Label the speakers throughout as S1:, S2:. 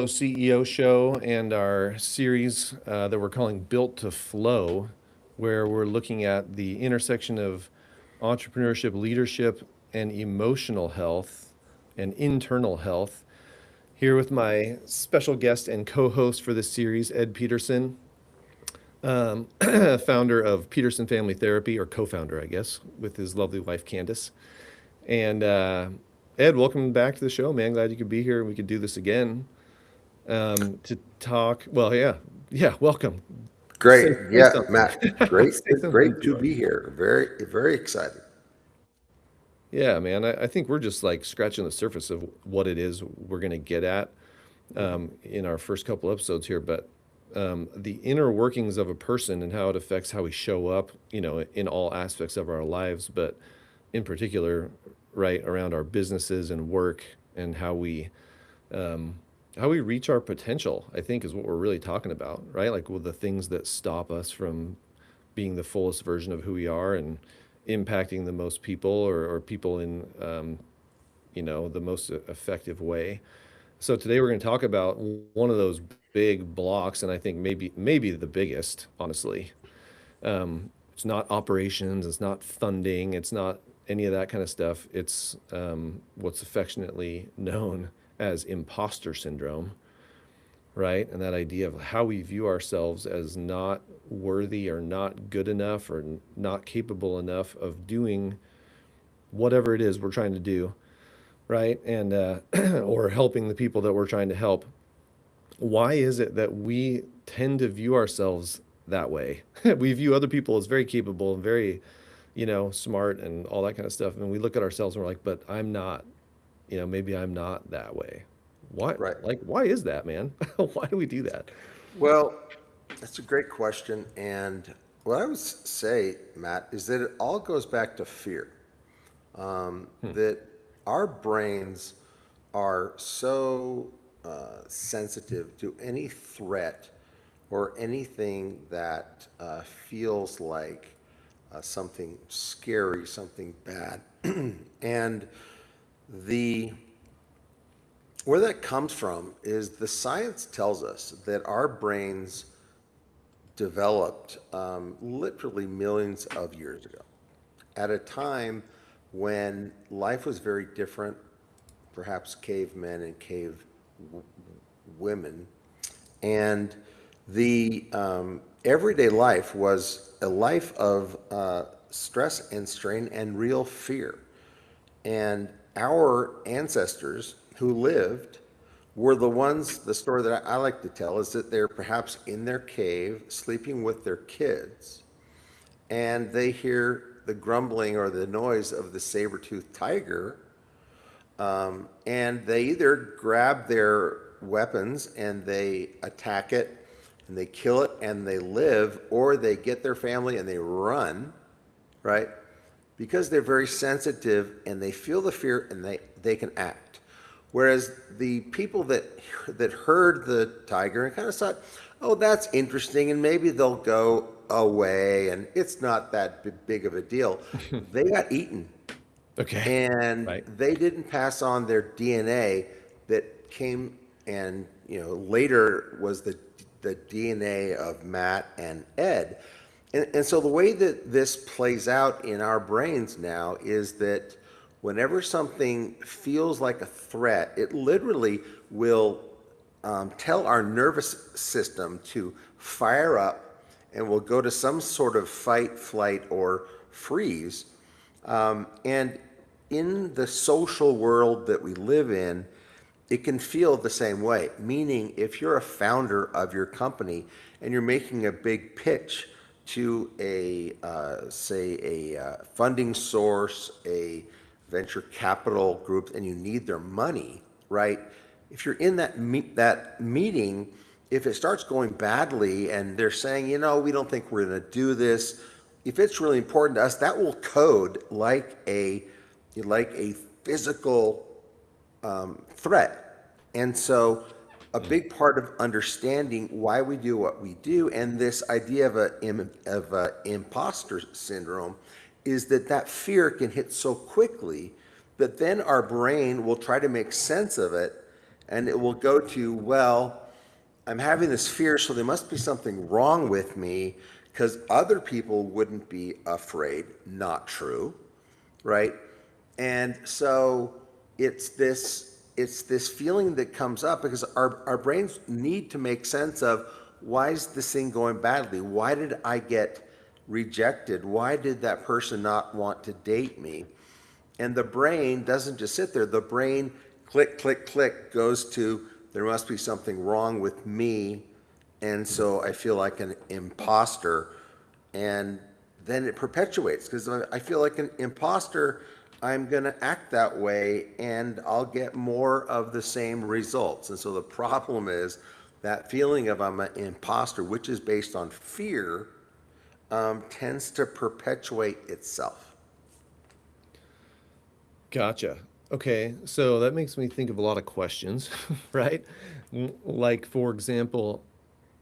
S1: CEO show and our series that we're calling Built to Flow, where we're looking at the intersection of entrepreneurship, leadership, and emotional health and internal health. Here with my special guest and co host for this series, Ed Peterson, founder of Peterson Family Therapy, or co founder, I guess, with his lovely wife, Candace. And Ed, welcome back to the show, man. Glad you could be here and we could do this again to talk. Well, yeah, welcome.
S2: Great.
S1: Say
S2: Yeah,
S1: something.
S2: Matt. Great.
S1: Say something
S2: Great
S1: to
S2: to
S1: us.
S2: be here. Very, very excited.
S1: Yeah, man. I think we're just like scratching the surface of what it is we're going to get at in our first couple episodes here. But the inner workings of a person and how it affects how we show up, in all aspects of our lives, but in particular, right around our businesses and work and um, how we reach our potential, I think is what we're really talking about, right? Like with the things that stop us from being the fullest version of who we are and impacting the most people or people in, the most effective way. So today we're going to talk about one of those big blocks, and I think maybe the biggest, honestly. It's not operations, it's not funding, it's not any of that kind of stuff. It's what's affectionately known as imposter syndrome, right? And that idea of how we view ourselves as not worthy or not good enough or not capable enough of doing whatever it is we're trying to do, right? And or helping the people that we're trying to help. Why is it that we tend to view ourselves that way? We view other people as very capable and very, smart and all that kind of stuff. And we look at ourselves and we're like, but I'm not, maybe I'm not that way. Why,
S2: Right.
S1: why is that, man? Why do we do that?
S2: Well, that's a great question. And what I would say, Matt, is that it all goes back to fear. That our brains are so sensitive to any threat or anything that feels like something scary, something bad. And the where that comes from is the science tells us that our brains developed literally millions of years ago at a time when life was very different, perhaps cavemen and cave women. And the everyday life was a life of stress and strain and real fear. And our ancestors who lived were the ones, the story that I like to tell is that they're perhaps in their cave sleeping with their kids, and they hear the grumbling or the noise of the saber-toothed tiger, and they either grab their weapons and they attack it and they kill it and they live, or they get their family and they run, right? Because they're very sensitive and they feel the fear and they can act. Whereas the people that heard the tiger and kind of thought, oh, that's interesting, and maybe they'll go away and it's not that big of a deal, they got eaten,
S1: Okay.
S2: and
S1: Right.
S2: they didn't pass on their DNA that came and later was the DNA of Matt and Ed. And so the way that this plays out in our brains now is that whenever something feels like a threat, it literally will tell our nervous system to fire up, and we'll go to some sort of fight, flight, or freeze. And in the social world that we live in, it can feel the same way. Meaning, if you're a founder of your company and you're making a big pitch to say, a funding source, a venture capital group, and you need their money, right? If you're in that meeting, if it starts going badly and they're saying, we don't think we're going to do this, if it's really important to us, that will code like a physical threat. And so a big part of understanding why we do what we do and this idea of a imposter syndrome is that fear can hit so quickly that then our brain will try to make sense of it And it will go to, well, I'm having this fear, so there must be something wrong with me because other people wouldn't be afraid. Not true, right? And so it's this feeling that comes up because our brains need to make sense of, why is this thing going badly? Why did I get rejected? Why did that person not want to date me? And the brain doesn't just sit there. The brain, click, click, click, goes to, there must be something wrong with me. And so I feel like an imposter. And then it perpetuates because I feel like an imposter. I'm going to act that way and I'll get more of the same results. And so the problem is that feeling of I'm an imposter, which is based on fear, tends to perpetuate itself.
S1: Gotcha. Okay, so that makes me think of a lot of questions, right? Like, for example,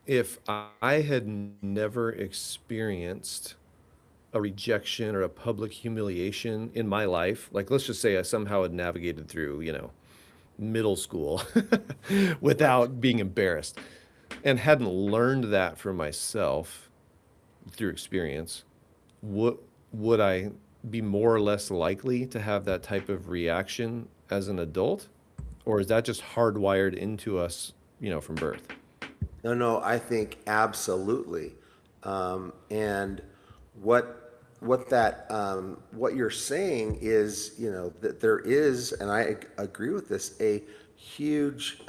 S1: if I had never experienced a rejection or a public humiliation in my life, like let's just say I somehow had navigated through, middle school
S2: Right.
S1: without being embarrassed and hadn't learned that for myself through experience, would would I be more or less likely to have that type of reaction as an adult? Or is that just hardwired into us, from birth?
S2: No, no, I think absolutely. And what you're saying is, that there is, and I agree with this, a huge,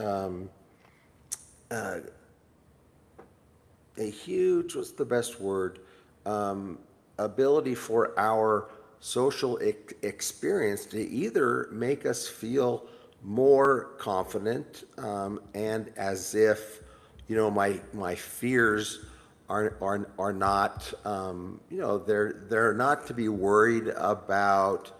S2: what's the best word? Um, Ability for our social experience to either make us feel more confident, and as if, my fears are not, they're not to be worried about.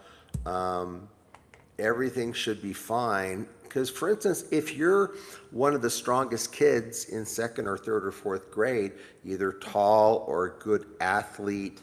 S2: Everything should be fine. Because, for instance, if you're one of the strongest kids in second or third or fourth grade, either tall or a good athlete,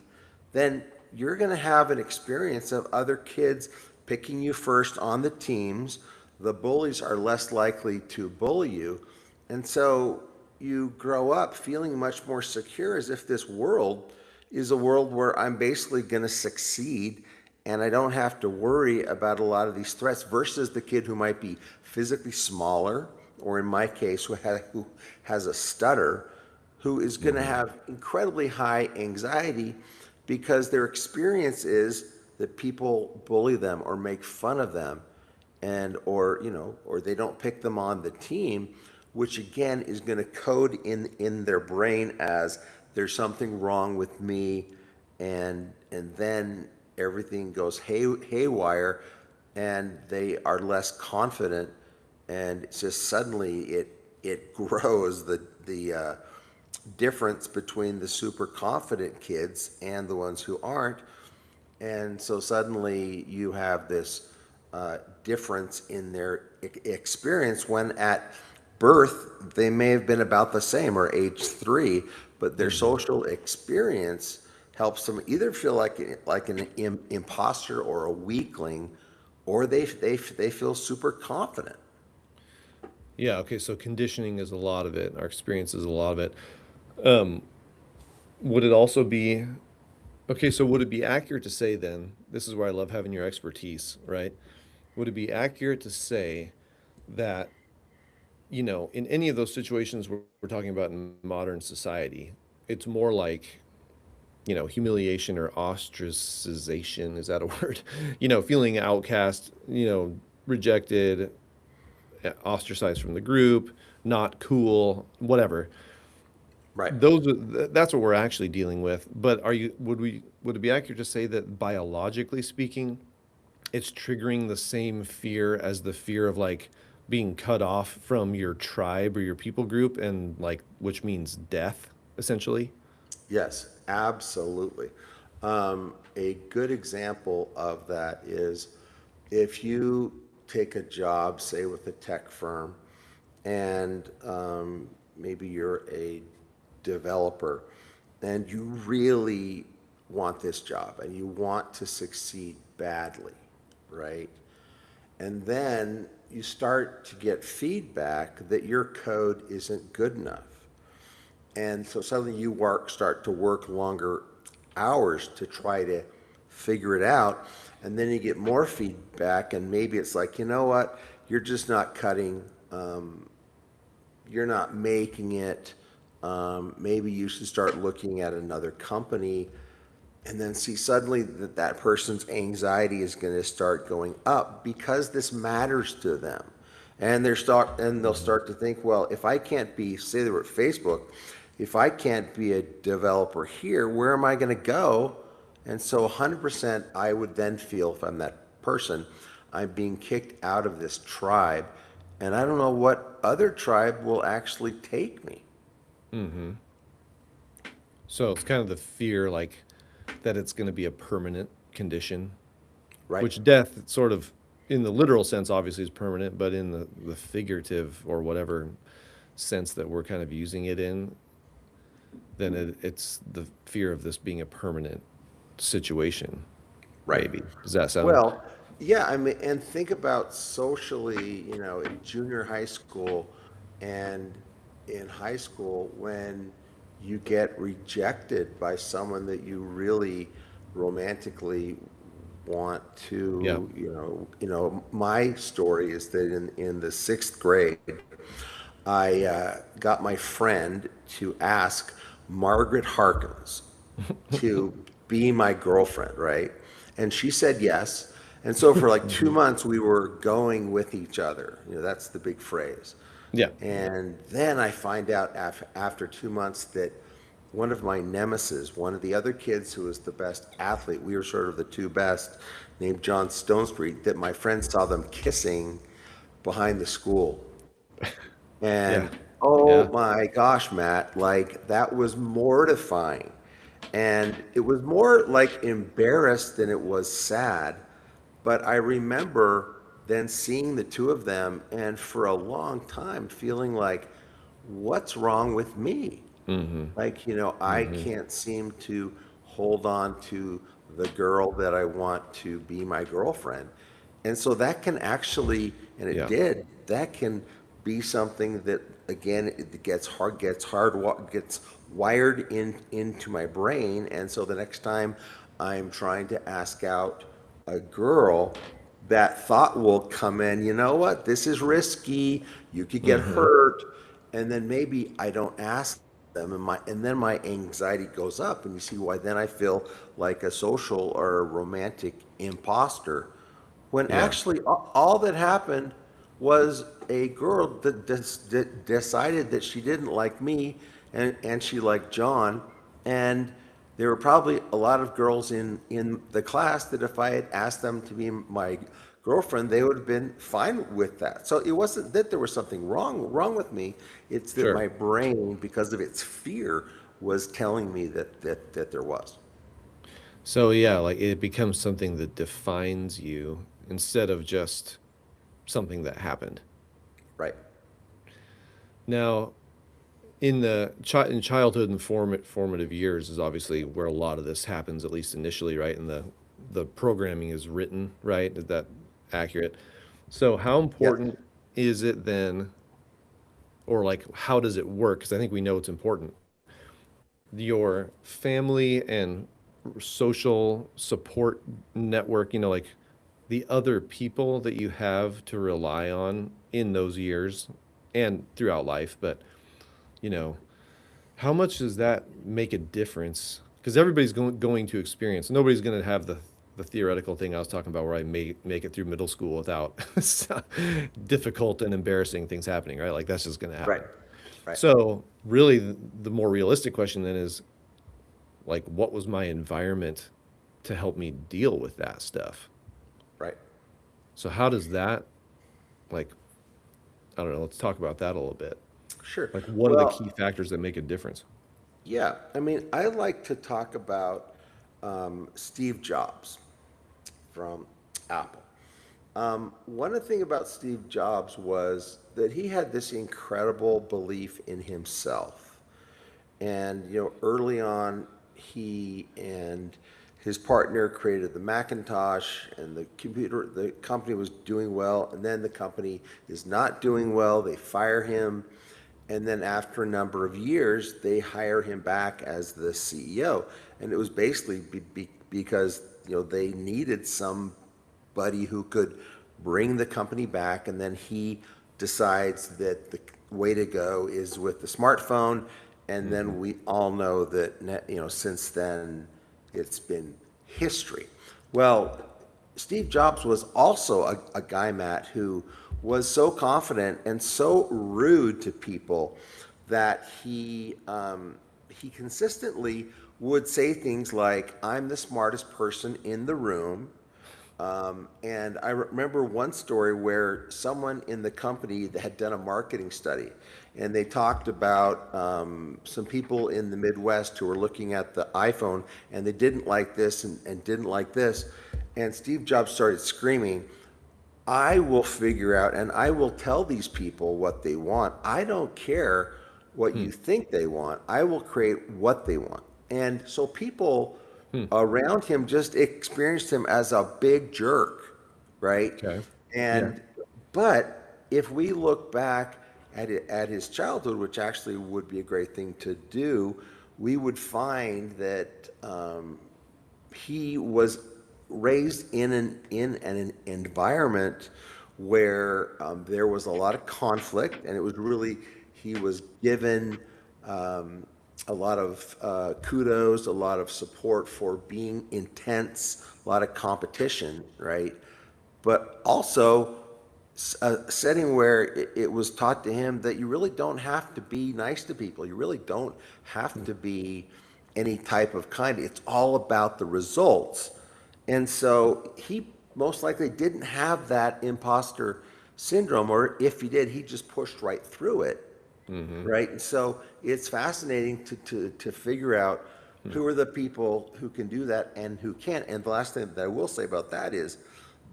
S2: then you're going to have an experience of other kids picking you first on the teams. The bullies are less likely to bully you. And so you grow up feeling much more secure, as if this world is a world where I'm basically going to succeed and I don't have to worry about a lot of these threats, versus the kid who might be physically smaller, or in my case, who has a stutter, who is going to
S1: Hmm.
S2: have incredibly high anxiety because their experience is that people bully them or make fun of them, and or they don't pick them on the team, which again is going to code in their brain as, there's something wrong with me. And then everything goes haywire, and they are less confident, and it's just suddenly it grows the difference between the super confident kids and the ones who aren't. And so suddenly you have this difference in their experience, when at birth they may have been about the same, or age 3, but their
S1: Hmm.
S2: social experience helps them either feel like an imposter or a weakling, or they feel super confident.
S1: Yeah, okay, so conditioning is a lot of it. Our experience is a lot of it. Um, would it also be okay, so would it be accurate to say then, this is where I love having your expertise, right? Would it be accurate to say that, in any of those situations we're talking about in modern society, it's more like, humiliation or ostracization, is that a word? Feeling outcast, rejected, ostracized from the group, not cool, whatever.
S2: Right.
S1: That's what we're actually dealing with. But would it be accurate to say that biologically speaking, it's triggering the same fear as the fear of like being cut off from your tribe or your people group, and like, which means death essentially?
S2: Yes, absolutely. A good example of that is, if you take a job, say with a tech firm, and maybe you're a developer, and you really want this job and you want to succeed badly, right? And then you start to get feedback that your code isn't good enough. And so suddenly you start to work longer hours to try to figure it out. And then you get more feedback, and maybe it's like, you know what, you're just not cutting, you're not making it. Maybe you should start looking at another company, and then see suddenly that that person's anxiety is going to start going up because this matters to them. And they'll start to think, well, if I can't be, say they were at Facebook, if I can't be a developer here, where am I going to go? And so 100% I would then feel, if I'm that person, I'm being kicked out of this tribe, and I don't know what other tribe will actually take me.
S1: So it's kind of the fear, like that it's going to be a permanent condition,
S2: Right.
S1: which death sort of, in the literal sense, obviously is permanent, but in the figurative or whatever sense that we're kind of using it in, then it's the fear of this being a permanent situation.
S2: Right.
S1: Maybe. Does that sound?
S2: Well, yeah, I mean, and think about socially, in junior high school and in high school when you get rejected by someone that you really romantically want
S1: Yeah.
S2: to, my story is that in the sixth grade, I got my friend to ask Margaret Harkins to be my girlfriend, right? And she said yes. And so for like 2 months, we were going with each other. That's the big phrase.
S1: Yeah.
S2: And then I find out after 2 months that one of my nemesis, one of the other kids who was the best athlete, we were sort of the two best, named John Stonestreet, that my friend saw them kissing behind the school.
S1: Yeah.
S2: And oh
S1: Yeah.
S2: my gosh, Matt, like that was mortifying. And it was more like embarrassed than it was sad. But I remember then seeing the two of them and for a long time feeling like, what's wrong with me? Like, I can't seem to hold on to the girl that I want to be my girlfriend. And so that can actually, and it
S1: Yeah.
S2: did, that can be something that, again, it gets wired into my brain. And so the next time I'm trying to ask out a girl, that thought will come in, you know what, this is risky, you could get hurt. And then maybe I don't ask them, and then my anxiety goes up, and you see why then I feel like a social or a romantic imposter, when
S1: Yeah.
S2: actually all that happened was a girl that decided that she didn't like me, and she liked John. And there were probably a lot of girls in the class that if I had asked them to be my girlfriend, they would have been fine with that. So it wasn't that there was something wrong with me. It's that
S1: Sure.
S2: my brain, because of its fear, was telling me that there was.
S1: So yeah, like it becomes something that defines you instead of just something that happened.
S2: Right.
S1: Now, in childhood and formative years is obviously where a lot of this happens, at least initially, right? And the programming is written, right? Is that accurate? So how
S2: Yes.
S1: important is it then, or like how does it work? Because I think we know it's important. Your family and social support network, like the other people that you have to rely on in those years and throughout life, but you know, how much does that make a difference? Because everybody's going to experience. Nobody's going to have the theoretical thing I was talking about where I make it through middle school without difficult and embarrassing things happening, right? Like that's just going to
S2: Right.
S1: happen.
S2: Right.
S1: So really, the more realistic question then is like, what was my environment to help me deal with that stuff?
S2: Right.
S1: So how does that, like, I don't know, let's talk about that a little bit.
S2: Sure.
S1: Like, what are the key
S2: Well,
S1: factors that make a difference?
S2: yeah. I mean, I like to talk about Steve Jobs from Apple. One of the things about Steve Jobs was that he had this incredible belief in himself. And, early on, he and his partner created the Macintosh, and the company was doing well, and then the company is not doing well. They fire him, and then after a number of years, they hire him back as the CEO. And it was basically because they needed somebody who could bring the company back, and then he decides that the way to go is with the smartphone, and then we all know that since then it's been history. Well, Steve Jobs was also a guy, Matt, who was so confident and so rude to people that he consistently would say things like, "I'm the smartest person in the room." And I remember one story where someone in the company that had done a marketing study, and they talked about some people in the Midwest who were looking at the iPhone, and they didn't like this and didn't like this. And Steve Jobs started screaming, "I will figure out and I will tell these people what they want. I don't care what you think they want. I will create what they want." And so people around him just experienced him as a big jerk, right?
S1: Okay. Yeah.
S2: And but if we look back at his childhood, which actually would be a great thing to do, we would find that he was raised in an environment where there was a lot of conflict, and it was really he was given a lot of kudos, a lot of support for being intense, a lot of competition, right? But also a setting where it was taught to him that you really don't have to be nice to people. You really don't have to be any type of kind. It's all about the results. And so he most likely didn't have that imposter syndrome, or if he did, he just pushed right through it. Right. And so it's fascinating to figure out who are the people who can do that and who can't. And the last thing that I will say about that is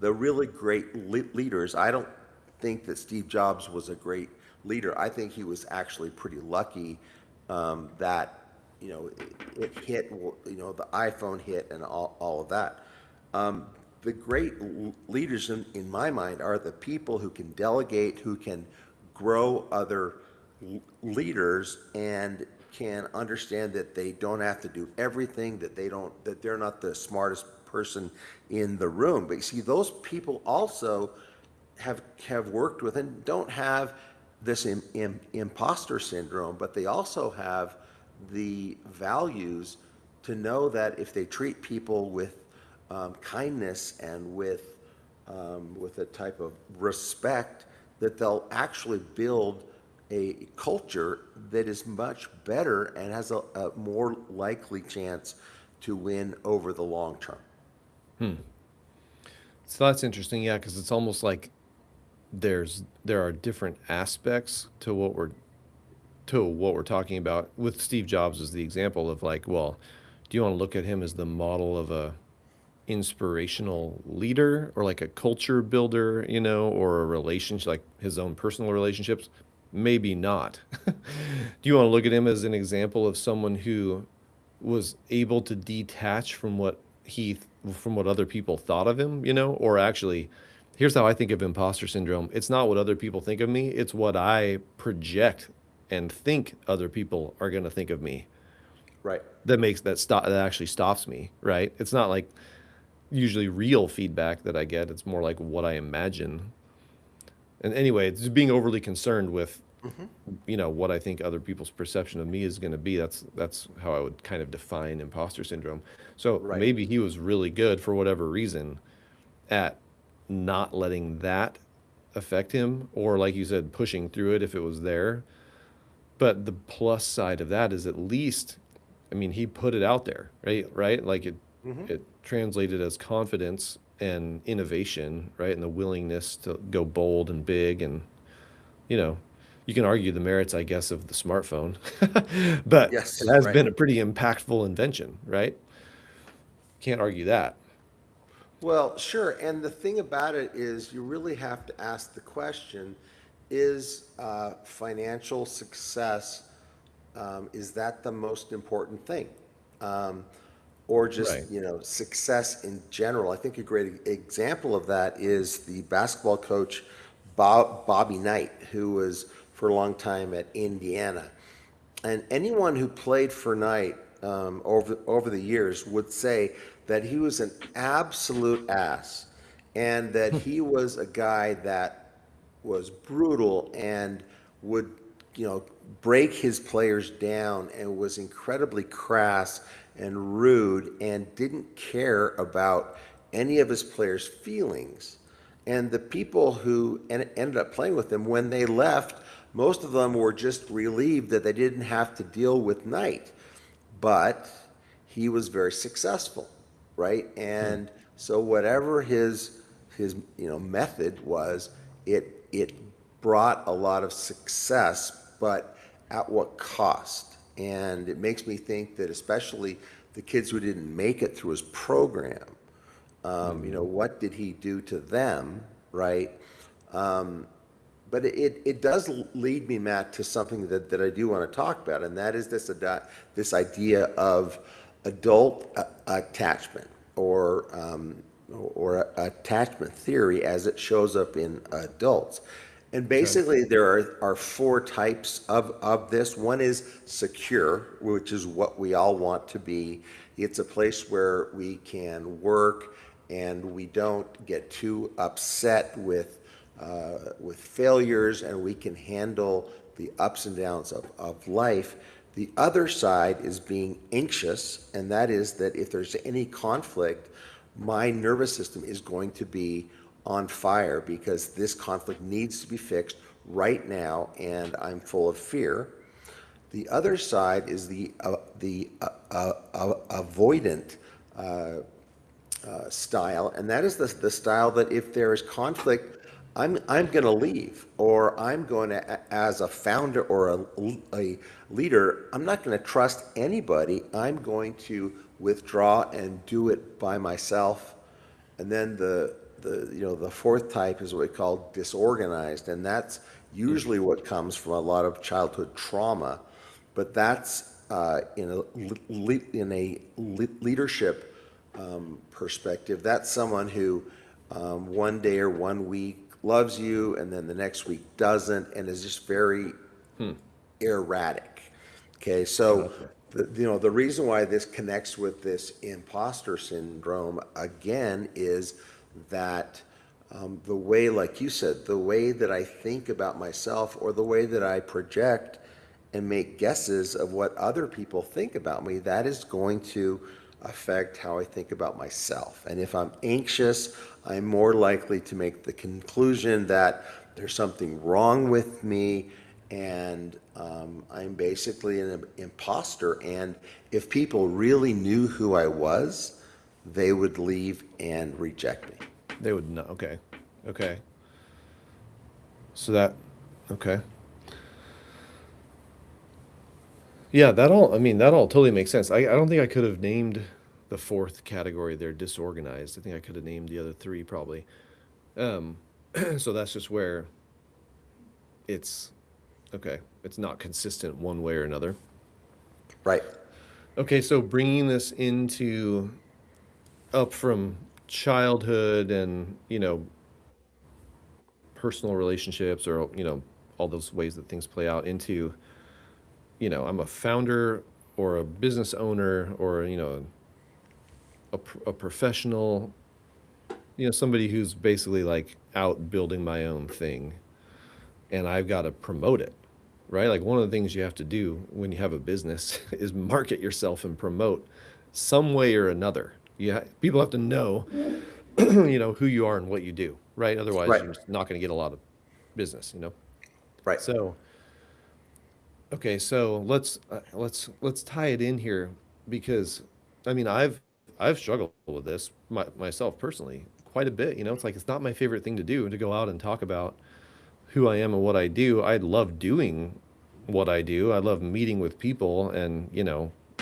S2: the really great leaders. I don't think that Steve Jobs was a great leader. I think he was actually pretty lucky that it hit, the iPhone hit and all of that. The great leaders in my mind are the people who can delegate, who can grow other leaders, and can understand that they don't have to do everything, that they're not the smartest person in the room. But you see, those people also have worked with and don't have this imposter syndrome, but they also have the values to know that if they treat people with kindness and with a type of respect, that they'll actually build a culture that is much better and has a more likely chance to win over the long term.
S1: So that's interesting, yeah, because it's almost like there are different aspects to what we're talking about. With Steve Jobs as the example of like, well, do you want to look at him as the model of a inspirational leader or like a culture builder, or a relationship, like his own personal relationships? Maybe not. Do you want to look at him as an example of someone who was able to detach from what other people thought of him, or actually, here's how I think of imposter syndrome. It's not what other people think of me, it's what I project and think other people are going to think of me
S2: Right.
S1: that actually stops me, right? It's not like usually real feedback that I get. It's more like what I imagine. And anyway, it's just being overly concerned with, what I think other people's perception of me is going to be. That's how I would kind of define imposter syndrome. So
S2: Right.
S1: maybe he was really good for whatever reason at not letting that affect him, or like you said, pushing through it if it was there. But the plus side of that is at least, I mean, he put it out there, right? Right? Like it translated as confidence and innovation, right? And the willingness to go bold and big. And, you know, you can argue the merits, I guess, of the smartphone, but
S2: Yes.
S1: it has
S2: Right.
S1: been a pretty impactful invention, right? Can't argue that.
S2: Well, sure. And the thing about it is, you really have to ask the question: is financial success, is that the most important thing? Um, or
S1: Right.
S2: just, success in general. I think a great example of that is the basketball coach Bobby Knight, who was for a long time at Indiana. And anyone who played for Knight over the years would say that he was an absolute ass, and that he was a guy that was brutal and would, you know, break his players down, and was incredibly crass and rude and didn't care about any of his players' feelings. And the people who ended up playing with him, when they left, most of them were just relieved that they didn't have to deal with Knight. But he was very successful, right?
S1: Hmm.
S2: And so whatever his method was, it brought a lot of success, but at what cost? And it makes me think that especially the kids who didn't make it through his program,
S1: Hmm.
S2: what did he do to them, right? But it does lead me, Matt, to something that I do want to talk about, and that is this idea of adult attachment, or attachment theory as it shows up in adults. And
S1: Okay.
S2: basically, there are four types of this. One is secure, which is what we all want to be. It's a place where we can work and we don't get too upset with failures, and we can handle the ups and downs of life. The other side is being anxious, and that is that if there's any conflict, my nervous system is going to be on fire because this conflict needs to be fixed right now, and I'm full of fear. The other side is the avoidant style, and that is the style that if there is conflict, I'm going to leave, or I'm going to, as a founder or a leader, I'm not going to trust anybody. I'm going to withdraw and do it by myself. And then the fourth type is what we call disorganized, and that's
S1: Hmm.
S2: usually what comes from a lot of childhood trauma, but that's in a leadership perspective. That's someone who one day or one week loves you, and then the next week doesn't, and is just very
S1: Hmm.
S2: erratic. Okay, so
S1: Okay.
S2: the reason why this connects with this imposter syndrome again is that the way, like you said, the way that I think about myself, or the way that I project and make guesses of what other people think about me, that is going to affect how I think about myself. And if I'm anxious, I'm more likely to make the conclusion that there's something wrong with me, and I'm basically an imposter. And if people really knew who I was, they would leave and reject me.
S1: They would not. Okay. Okay. So that, okay. Yeah, I mean, that all totally makes sense. I don't think I could have named the fourth category there, disorganized. I think I could have named the other three probably. Um, so that's just where it's, okay, it's not consistent one way or another.
S2: Right.
S1: Okay, so bringing this into up from childhood and, personal relationships, or, all those ways that things play out into, I'm a founder or a business owner, or, a professional, somebody who's basically like out building my own thing, and I've got to promote it, right? Like one of the things you have to do when you have a business is market yourself and promote some way or another. Yeah, people have to know, who you are and what you do, right? Otherwise,
S2: Right.
S1: you're just not going to get a lot of business.
S2: Right.
S1: So, okay, so let's tie it in here, because I mean, I've struggled with this myself personally quite a bit. It's like it's not my favorite thing to do, to go out and talk about who I am and what I do. I love doing what I do. I love meeting with people and,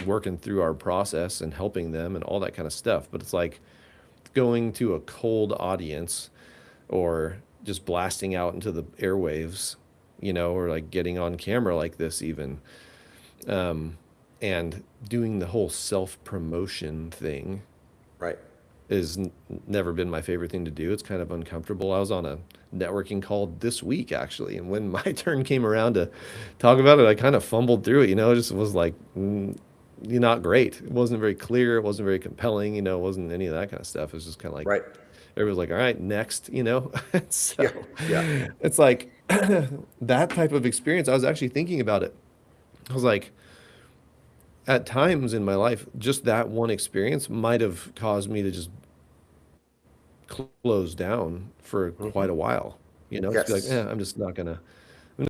S1: working through our process and helping them and all that kind of stuff. But it's like going to a cold audience, or just blasting out into the airwaves, or like getting on camera like this even. And doing the whole self-promotion thing
S2: Right.
S1: is never been my favorite thing to do. It's kind of uncomfortable. I was on a networking call this week actually, and when my turn came around to talk about it, I kind of fumbled through it. It just was like not great. It wasn't very clear. It wasn't very compelling. It wasn't any of that kind of stuff. It was just kind of like
S2: Right.
S1: everybody's like, "All right, next." So
S2: Yeah. Yeah.
S1: it's like that type of experience. I was actually thinking about it. I was like, at times in my life, just that one experience might have caused me to just close down for
S2: Hmm.
S1: quite a while. Just be like,
S2: Yes.
S1: I'm just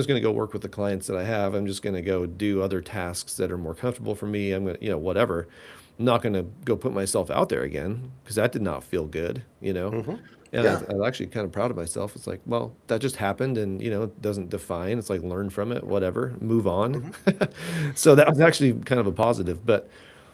S1: gonna go work with the clients that I have. I'm just gonna go do other tasks that are more comfortable for me. I'm gonna, whatever. I'm not gonna go put myself out there again because that did not feel good.
S2: Hmm.
S1: And
S2: Yeah.
S1: I'm actually kind of proud of myself. It's like, well, that just happened and, it doesn't define. It's like learn from it, whatever, move on.
S2: Hmm.
S1: So that was actually kind of a positive. But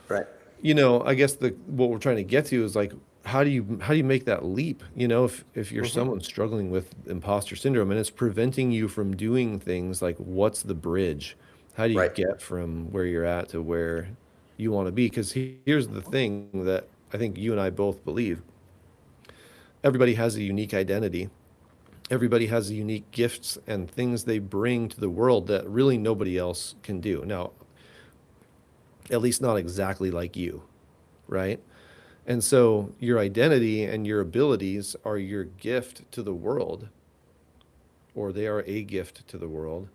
S2: Right.
S1: I guess the what we're trying to get to is like how do you make that leap? If you're
S2: Hmm.
S1: someone struggling with imposter syndrome and it's preventing you from doing things, like what's the bridge? How do you
S2: Right.
S1: get from where you're at to where you want to be? Because here's the thing that I think you and I both believe. Everybody has a unique identity. Everybody has unique gifts and things they bring to the world that really nobody else can do. Now, at least not exactly like you, right? And so your identity and your abilities are your gift to the world, or they are a gift to the world.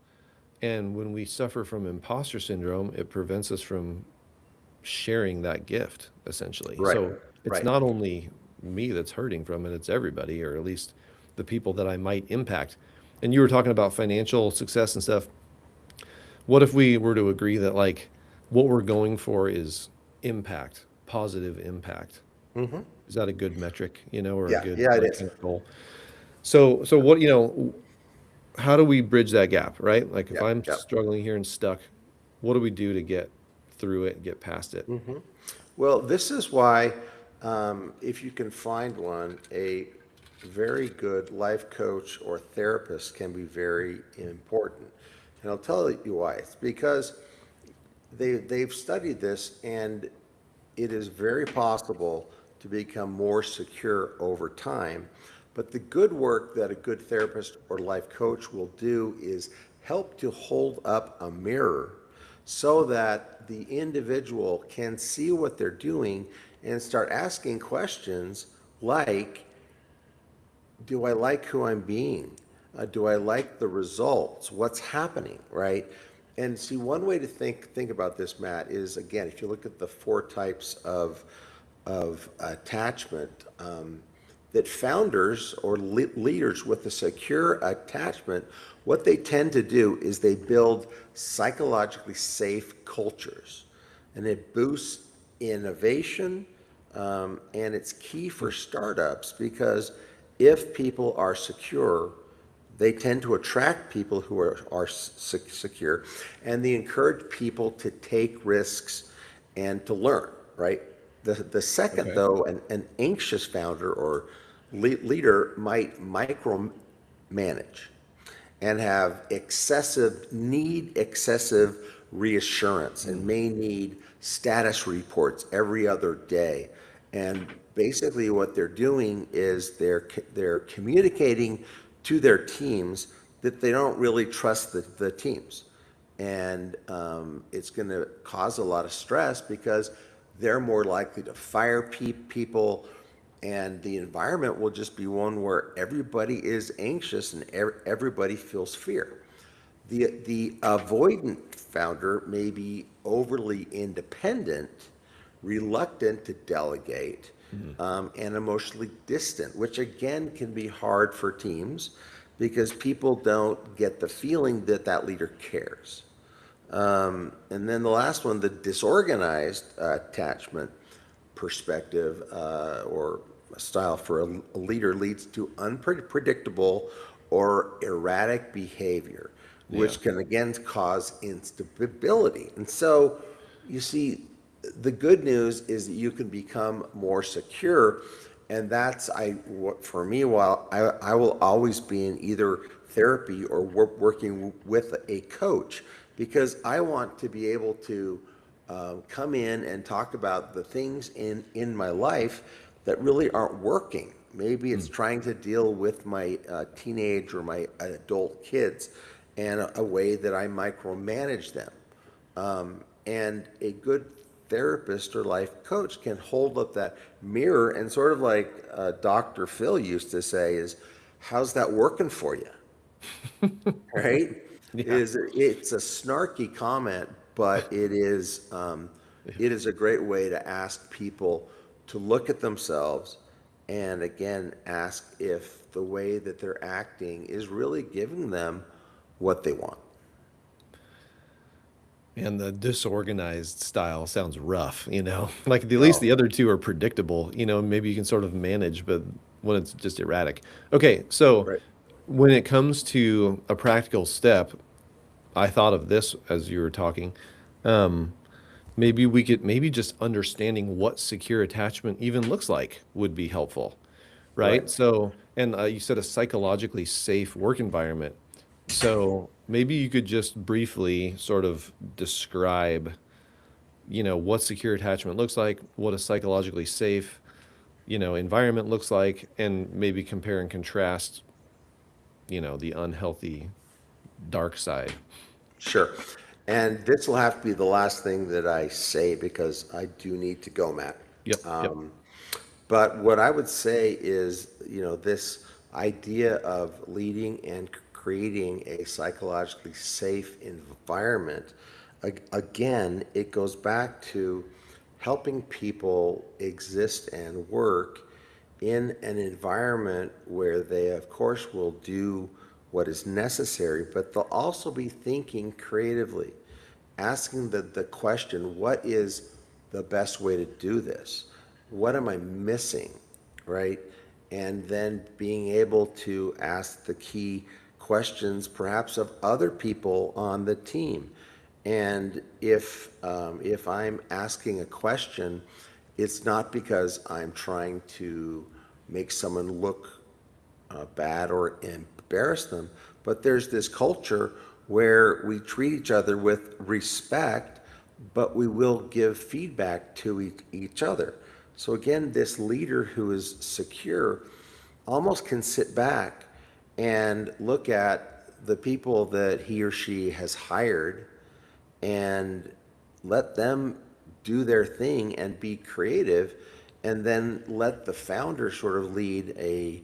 S1: And when we suffer from imposter syndrome, it prevents us from sharing that gift, essentially.
S2: Right.
S1: So it's
S2: Right.
S1: not only me that's hurting from it, it's everybody, or at least the people that I might impact. And you were talking about financial success and stuff. What if we were to agree that, like, what we're going for is impact, positive impact?
S2: Hmm.
S1: Is that a good metric, or a
S2: Yeah.
S1: good
S2: Yeah, it
S1: like
S2: is.
S1: kind of goal? So what, how do we bridge that gap, right? Like if
S2: Yep.
S1: I'm
S2: Yep.
S1: struggling here and stuck, what do we do to get through it, get past it?
S2: Hmm. Well, this is why, if you can find one, a very good life coach or therapist can be very important. And I'll tell you why. It's because they've studied this, and it is very possible to become more secure over time. But the good work that a good therapist or life coach will do is help to hold up a mirror so that the individual can see what they're doing and start asking questions like, do I like who I'm being? Do I like the results? What's happening, right? And see, one way to think about this, Matt, is again, if you look at the four types of attachment, that founders or leaders with a secure attachment, what they tend to do is they build psychologically safe cultures, and it boosts innovation, and it's key for startups because if people are secure, they tend to attract people who are secure, and they encourage people to take risks and to learn, right? The second,
S1: Okay.
S2: though, an anxious founder or leader might micromanage and have excessive reassurance, and may need status reports every other day. And basically what they're doing is they're communicating to their teams that they don't really trust the teams. And it's going to cause a lot of stress because they're more likely to fire people, and the environment will just be one where everybody is anxious and everybody feels fear. The avoidant founder may be overly independent, reluctant to delegate,
S1: Mhm.
S2: and emotionally distant, which again can be hard for teams because people don't get the feeling that that leader cares. And then the last one, the disorganized attachment perspective or style for a leader leads to unpredictable or erratic behavior,
S1: Yeah.
S2: which can again cause instability. And so you see, the good news is that you can become more secure. And that's for me, while I will always be in either therapy or working with a coach, because I want to be able to come in and talk about the things in my life that really aren't working. Maybe it's trying to deal with my teenage or my adult kids and a way that I micromanage them. And a good therapist or life coach can hold up that mirror and sort of like Dr. Phil used to say is, how's that working for you? Right?
S1: Yeah.
S2: It's a snarky comment, but it is a great way to ask people to look at themselves and again ask if the way that they're acting is really giving them what they want.
S1: And the disorganized style sounds rough, you know? Like at least
S2: Oh,
S1: the other two are predictable, you know, maybe you can sort of manage, but when it's just erratic. Okay, so
S2: right.
S1: when it comes to a practical step, I thought of this as you were talking. Um, maybe we could, maybe just understanding what secure attachment even looks like would be helpful,
S2: Right.
S1: right? So, and you said a psychologically safe work environment. So maybe you could just briefly sort of describe, you know, what secure attachment looks like, what a psychologically safe, you know, environment looks like, and maybe compare and contrast, you know, the unhealthy dark side.
S2: Sure. And this will have to be the last thing that I say because I do need to go, Matt.
S1: Yep, yep.
S2: But what I would say is, this idea of leading and creating a psychologically safe environment, again, it goes back to helping people exist and work in an environment where they, of course, will do what is necessary, but they'll also be thinking creatively, asking the question, what is the best way to do this? What am I missing? Right? And then being able to ask the key questions, perhaps of other people on the team. And if I'm asking a question, it's not because I'm trying to make someone look bad or embarrass them, but there's this culture where we treat each other with respect, but we will give feedback to each other. So again, this leader who is secure almost can sit back and look at the people that he or she has hired and let them do their thing and be creative, and then let the founder sort of lead a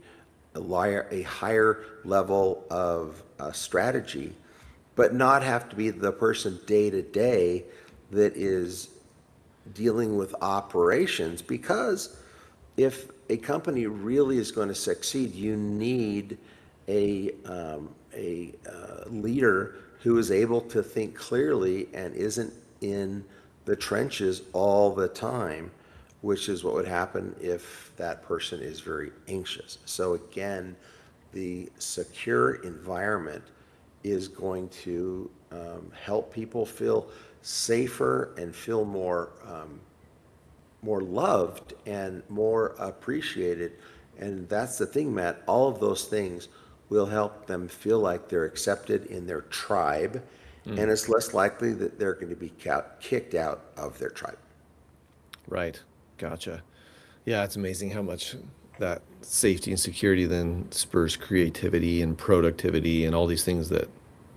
S2: higher level of strategy, but not have to be the person day to day that is dealing with operations. Because if a company really is going to succeed, you need a leader who is able to think clearly and isn't in the trenches all the time, which is what would happen if that person is very anxious. So again, the secure environment is going to help people feel safer and feel more loved and more appreciated. And that's the thing, Matt. All of those things will help them feel like they're accepted in their tribe, and it's less likely that they're going to be kicked out of their tribe.
S1: Right. Gotcha. Yeah, it's amazing how much that safety and security then spurs creativity and productivity and all these things that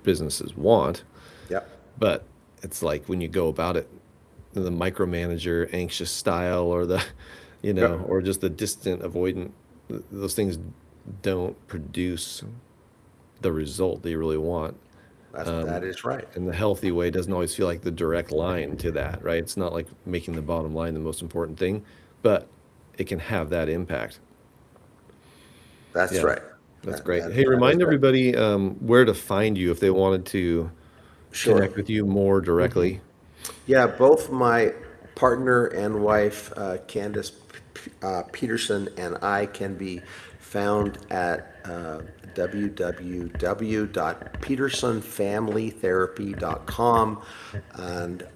S1: businesses want.
S2: Yep.
S1: But it's like when you go about it, the micromanager, anxious style, or the, you know,
S2: Yep.
S1: or just the distant, avoidant, those things don't produce the result they really want.
S2: That is right.
S1: And the healthy way doesn't always feel like the direct line to that, right? It's not like making the bottom line the most important thing, but it can have that impact.
S2: That's
S1: Yeah,
S2: right.
S1: that's
S2: That,
S1: great.
S2: that,
S1: Hey,
S2: that is
S1: remind
S2: right.
S1: everybody where to find you if they wanted to
S2: Sure.
S1: connect with you more directly.
S2: Yeah, both my partner and wife, Candace Peterson, and I can be found at www.petersonfamilytherapy.com. And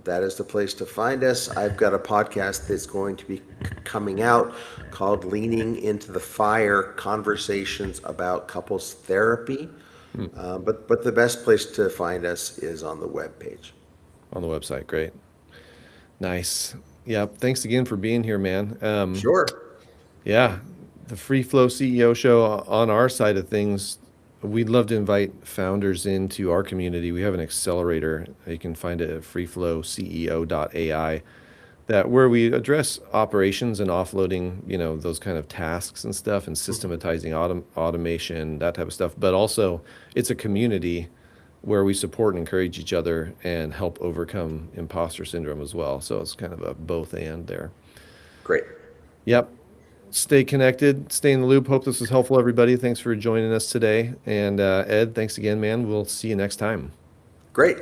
S2: that is the place to find us. I've got a podcast that's going to be coming out called Leaning into the Fire, Conversations about Couples Therapy. But the best place to find us is on the web page.
S1: On the website. Great. Nice. Yep. Thanks again for being here, man.
S2: Sure.
S1: Yeah, the Free Flow CEO show on our side of things, we'd love to invite founders into our community. We have an accelerator. You can find it at freeflowceo.ai that where we address operations and offloading, those kind of tasks and stuff and systematizing automation, that type of stuff. But also it's a community where we support and encourage each other and help overcome imposter syndrome as well. So it's kind of a both and there.
S2: Great.
S1: Yep. Stay connected, stay in the loop. Hope this was helpful, everybody. Thanks for joining us today. And Ed, thanks again, man. We'll see you next time.
S2: Great.